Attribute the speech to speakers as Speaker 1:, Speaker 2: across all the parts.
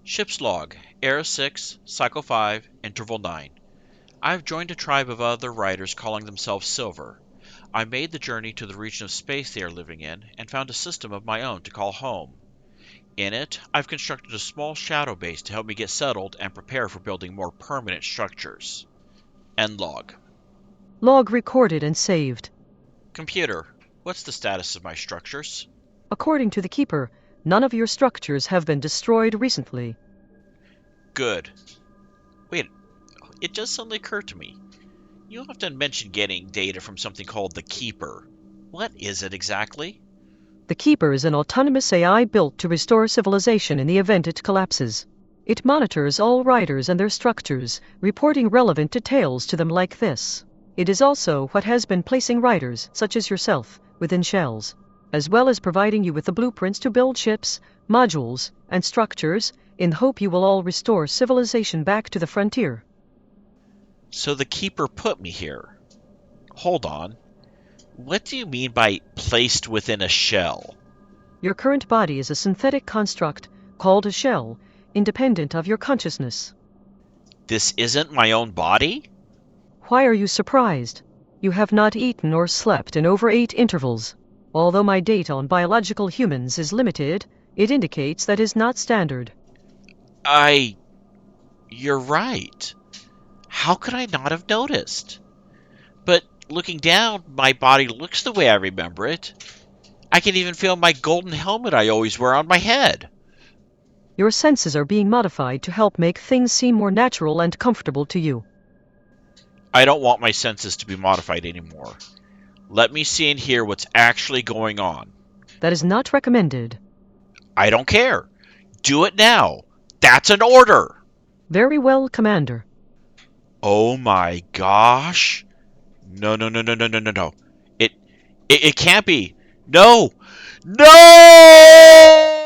Speaker 1: Ship's log, Era 6, Cycle 5, Interval 9. I've joined a tribe of other riders calling themselves Silver. I made the journey to the region of space they are living in and found a system of my own to call home. In it, I've constructed a small shadow base to help me get settled and prepare for building more permanent structures. End log.
Speaker 2: Log recorded and saved.
Speaker 1: Computer, what's the status of my structures?
Speaker 2: According to the Keeper, none of your structures have been destroyed recently.
Speaker 1: Good. Wait, it just suddenly occurred to me. You often mention getting data from something called the Keeper. What is it exactly?
Speaker 2: The Keeper is an autonomous AI built to restore civilization in the event it collapses. It monitors all riders and their structures, reporting relevant details to them like this. It is also what has been placing riders, such as yourself, within shells, as well as providing you with the blueprints to build ships, modules, and structures, in hope you will all restore civilization back to the frontier.
Speaker 1: So the Keeper put me here. Hold on. What do you mean by placed within a shell?
Speaker 2: Your current body is a synthetic construct called a shell, independent of your consciousness.
Speaker 1: This isn't my own body?
Speaker 2: Why are you surprised? You have not eaten or slept in over 8 intervals. Although my data on biological humans is limited, it indicates that is not standard.
Speaker 1: You're right. How could I not have noticed? But looking down, my body looks the way I remember it. I can even feel my golden helmet I always wear on my head.
Speaker 2: Your senses are being modified to help make things seem more natural and comfortable to you.
Speaker 1: I don't want my senses to be modified anymore. Let me see and hear what's actually going on.
Speaker 2: That is not recommended.
Speaker 1: I don't care. Do it now. That's an order.
Speaker 2: Very well, Commander.
Speaker 1: Oh my gosh. No, no, no, no, no, no, no, no. It can't be. No! No!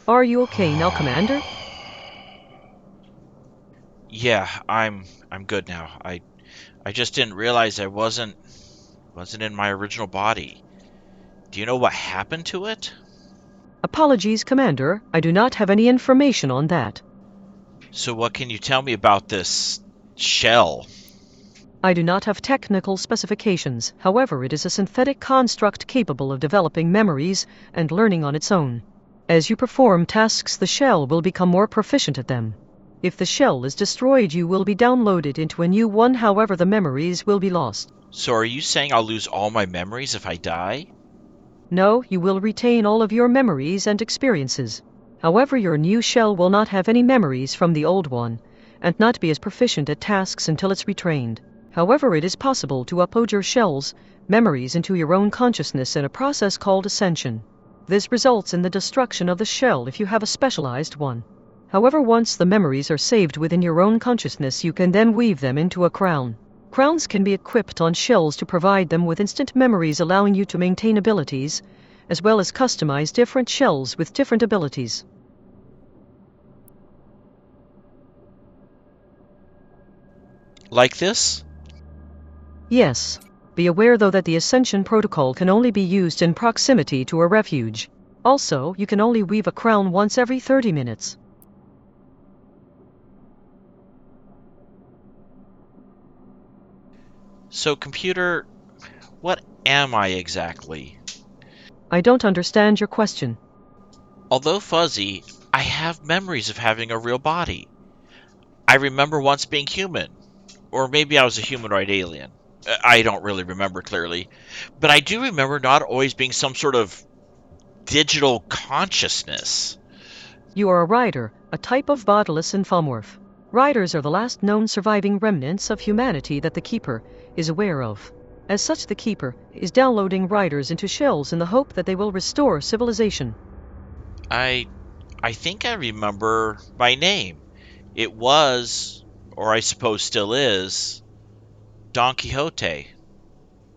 Speaker 2: Are you okay now, Commander?
Speaker 1: Yeah, I'm good now. I just didn't realize I wasn't in my original body. Do you know what happened to it?
Speaker 2: Apologies, Commander. I do not have any information on that.
Speaker 1: So what can you tell me about this shell?
Speaker 2: I do not have technical specifications. However, it is a synthetic construct capable of developing memories and learning on its own. As you perform tasks, the shell will become more proficient at them. If the shell is destroyed, you will be downloaded into a new one, however the memories will be lost.
Speaker 1: So are you saying I'll lose all my memories if I die?
Speaker 2: No, you will retain all of your memories and experiences. However, your new shell will not have any memories from the old one, and not be as proficient at tasks until it's retrained. However, it is possible to upload your shell's memories into your own consciousness in a process called ascension. This results in the destruction of the shell if you have a specialized one. However, once the memories are saved within your own consciousness, you can then weave them into a crown. Crowns can be equipped on shells to provide them with instant memories, allowing you to maintain abilities, as well as customize different shells with different abilities.
Speaker 1: Like this?
Speaker 2: Yes. Be aware, though, that the Ascension Protocol can only be used in proximity to a refuge. Also, you can only weave a crown once every 30 minutes.
Speaker 1: So computer, what am I exactly?
Speaker 2: I don't understand your question.
Speaker 1: Although fuzzy, I have memories of having a real body. I remember once being human. Or maybe I was a humanoid alien. I don't really remember clearly. But I do remember not always being some sort of digital consciousness.
Speaker 2: You are a rider, a type of bodiless infomorph. Riders are the last known surviving remnants of humanity that the Keeper is aware of. As such, the Keeper is downloading riders into shells in the hope that they will restore civilization.
Speaker 1: I think I remember my name. It was, or I suppose still is, Don Quixote.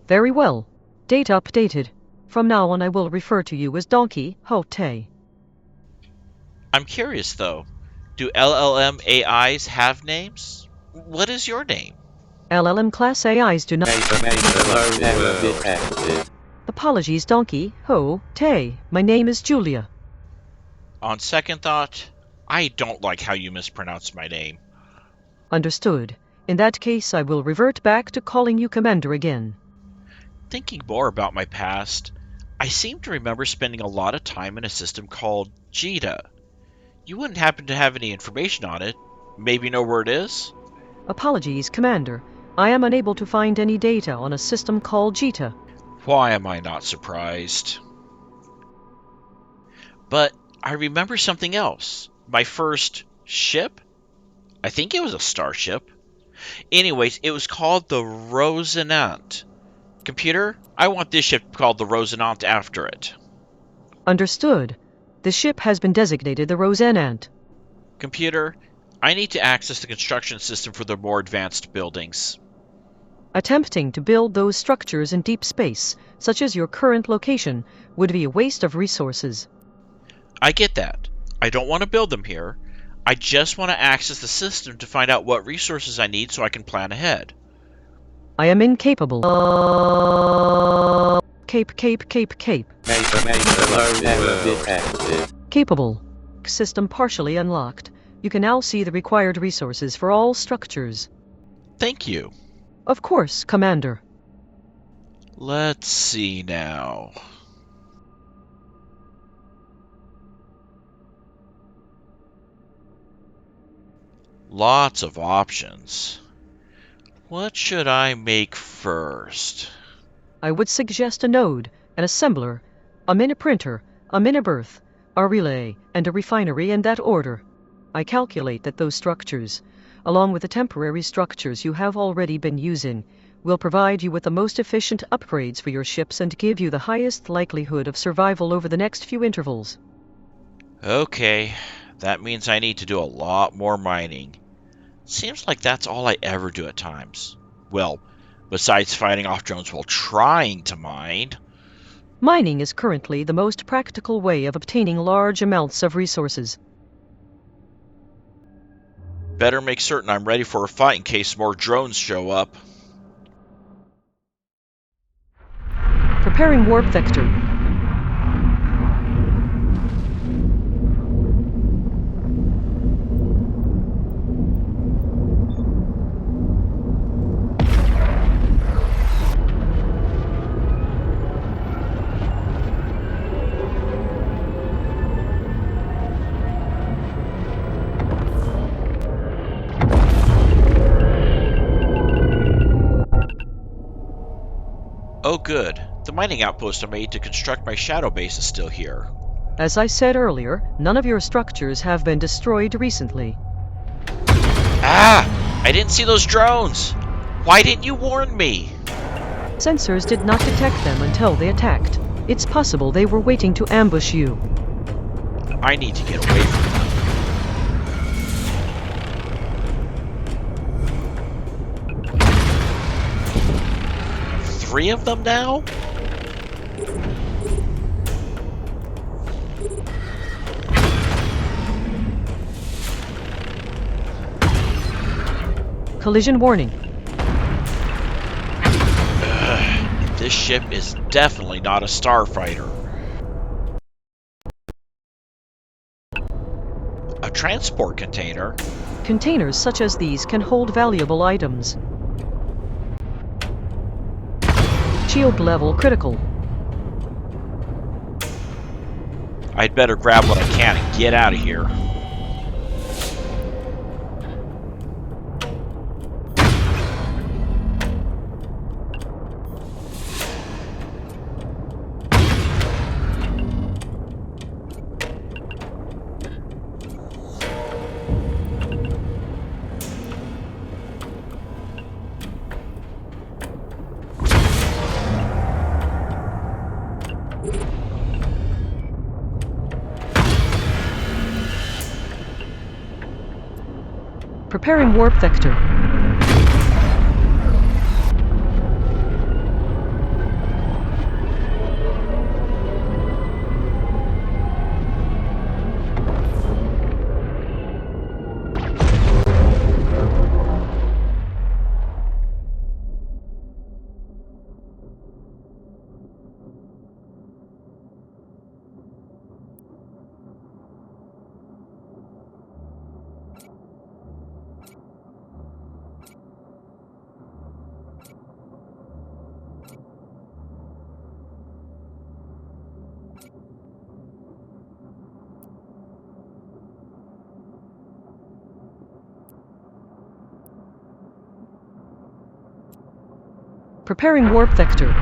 Speaker 2: Very well. Data updated. From now on I will refer to you as Donkey Hote.
Speaker 1: I'm curious though. Do LLM AIs have names? What is your name?
Speaker 2: LLM class AIs do not.
Speaker 3: Low error detected.
Speaker 2: Apologies, donkey. Ho, Tay. My name is Julia.
Speaker 1: On second thought, I don't like how you mispronounce my name.
Speaker 2: Understood. In that case, I will revert back to calling you Commander again.
Speaker 1: Thinking more about my past, I seem to remember spending a lot of time in a system called JITA. You wouldn't happen to have any information on it? Maybe know where it is?
Speaker 2: Apologies, Commander. I am unable to find any data on a system called JITA.
Speaker 1: Why am I not surprised? But I remember something else. My first ship? I think it was a starship. Anyways, it was called the Rosinante. Computer, I want this ship called the Rosinante after it.
Speaker 2: Understood. The ship has been designated the Rosinante.
Speaker 1: Computer, I need to access the construction system for the more advanced buildings.
Speaker 2: Attempting to build those structures in deep space, such as your current location, would be a waste of resources.
Speaker 1: I get that. I don't want to build them here. I just want to access the system to find out what resources I need so I can plan ahead.
Speaker 2: I am incapable. Cape.
Speaker 3: Low error detected.
Speaker 2: Capable. System partially unlocked. You can now see the required resources for all structures.
Speaker 1: Thank you.
Speaker 2: Of course, Commander.
Speaker 1: Let's see now. Lots of options. What should I make first?
Speaker 2: I would suggest a node, an assembler, a mini-printer, a mini-berth, a relay, and a refinery in that order. I calculate that those structures, along with the temporary structures you have already been using, will provide you with the most efficient upgrades for your ships and give you the highest likelihood of survival over the next few intervals.
Speaker 1: Okay, that means I need to do a lot more mining. Seems like that's all I ever do at times. Well, besides fighting off drones while trying to mine.
Speaker 2: Mining is currently the most practical way of obtaining large amounts of resources.
Speaker 1: Better make certain I'm ready for a fight in case more drones show up.
Speaker 2: Preparing warp vector.
Speaker 1: Oh good, the mining outpost I made to construct my shadow base is still here.
Speaker 2: As I said earlier, none of your structures have been destroyed recently.
Speaker 1: Ah! I didn't see those drones! Why didn't you warn me?
Speaker 2: Sensors did not detect them until they attacked. It's possible they were waiting to ambush you.
Speaker 1: I need to get away from them. 3 of them now?
Speaker 2: Collision warning.
Speaker 1: This ship is definitely not a starfighter. A transport container?
Speaker 2: Containers such as these can hold valuable items. Shield level critical.
Speaker 1: I'd better grab what I can and get out of here.
Speaker 2: Preparing warp vector. Preparing warp vector.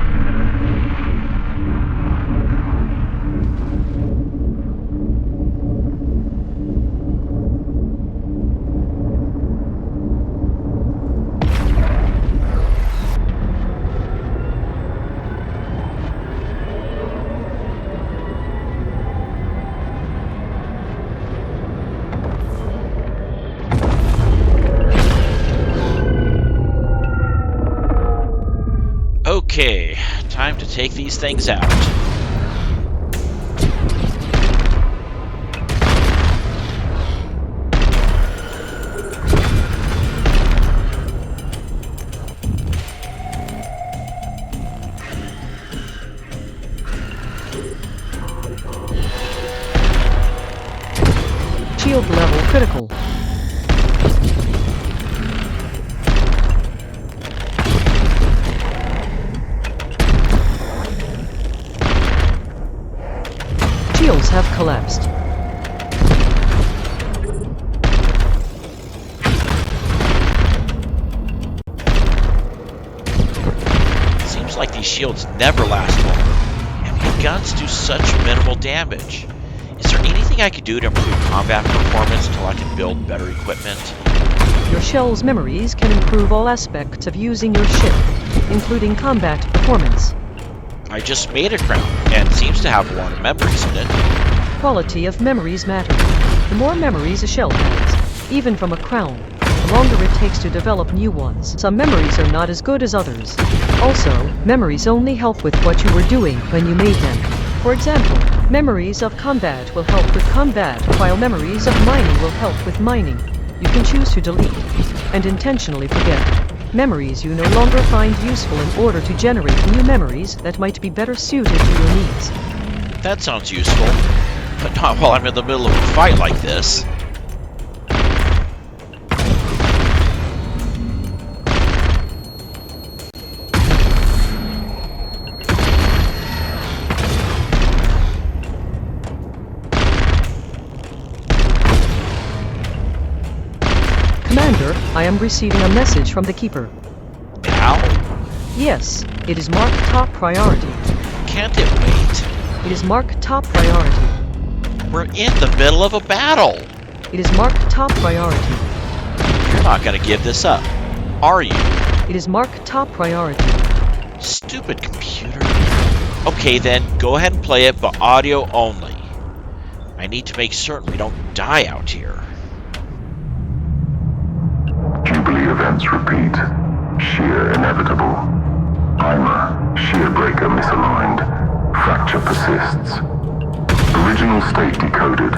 Speaker 1: Okay, time to take these things out.
Speaker 2: Shield level critical. Shields have collapsed.
Speaker 1: Seems like these shields never last long, and the guns do such minimal damage. Is there anything I could do to improve combat performance until I can build better equipment?
Speaker 2: Your shell's memories can improve all aspects of using your ship, including combat performance.
Speaker 1: I just made a crown, and it seems to have a lot of memories in it.
Speaker 2: Quality of memories matter. The more memories a shell has, even from a crown, the longer it takes to develop new ones. Some memories are not as good as others. Also, memories only help with what you were doing when you made them. For example, memories of combat will help with combat, while memories of mining will help with mining. You can choose to delete and intentionally forget memories you no longer find useful in order to generate new memories that might be better suited to your needs.
Speaker 1: That sounds useful, but not while I'm in the middle of a fight like this.
Speaker 2: Commander, I am receiving a message from the Keeper.
Speaker 1: Now?
Speaker 2: Yes, it is marked top priority.
Speaker 1: Can't it wait?
Speaker 2: It is marked top priority.
Speaker 1: We're in the middle of a battle!
Speaker 2: It is marked top priority.
Speaker 1: You're not gonna give this up, are you?
Speaker 2: It is marked top priority.
Speaker 1: Stupid computer. Okay then, go ahead and play it, but audio only. I need to make certain we don't die out here.
Speaker 4: Jubilee events repeat. Shear inevitable. Timer. Shear breaker misaligned. Fracture persists. Original state decoded.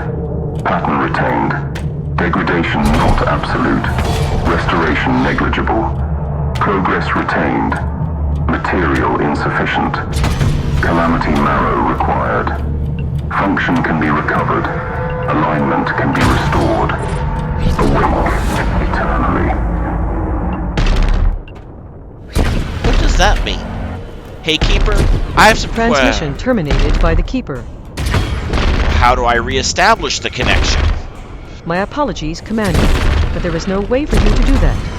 Speaker 4: Pattern retained. Degradation not absolute. Restoration negligible. Progress retained. Material insufficient. Calamity marrow required. Function can be recovered. Alignment can be restored. Awake eternally.
Speaker 1: What does that mean? Hey Keeper, I have some
Speaker 2: Transmission terminated by the Keeper.
Speaker 1: How do I re-establish the connection?
Speaker 2: My apologies, Commander, but there is no way for you to do that.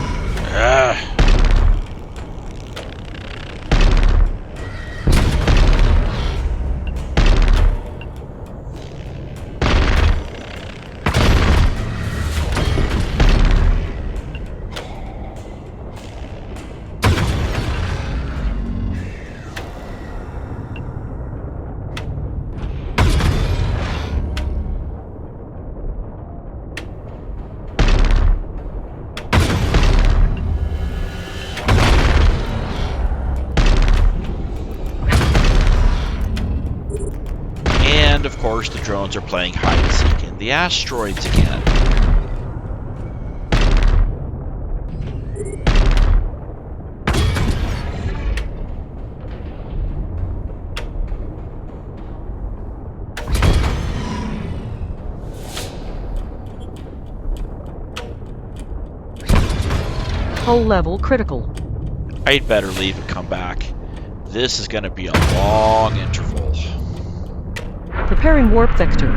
Speaker 1: And of course the drones are playing hide and seek in the asteroids again.
Speaker 2: Hull level critical.
Speaker 1: I'd better leave and come back. This is going to be a long interval.
Speaker 2: Preparing warp vector.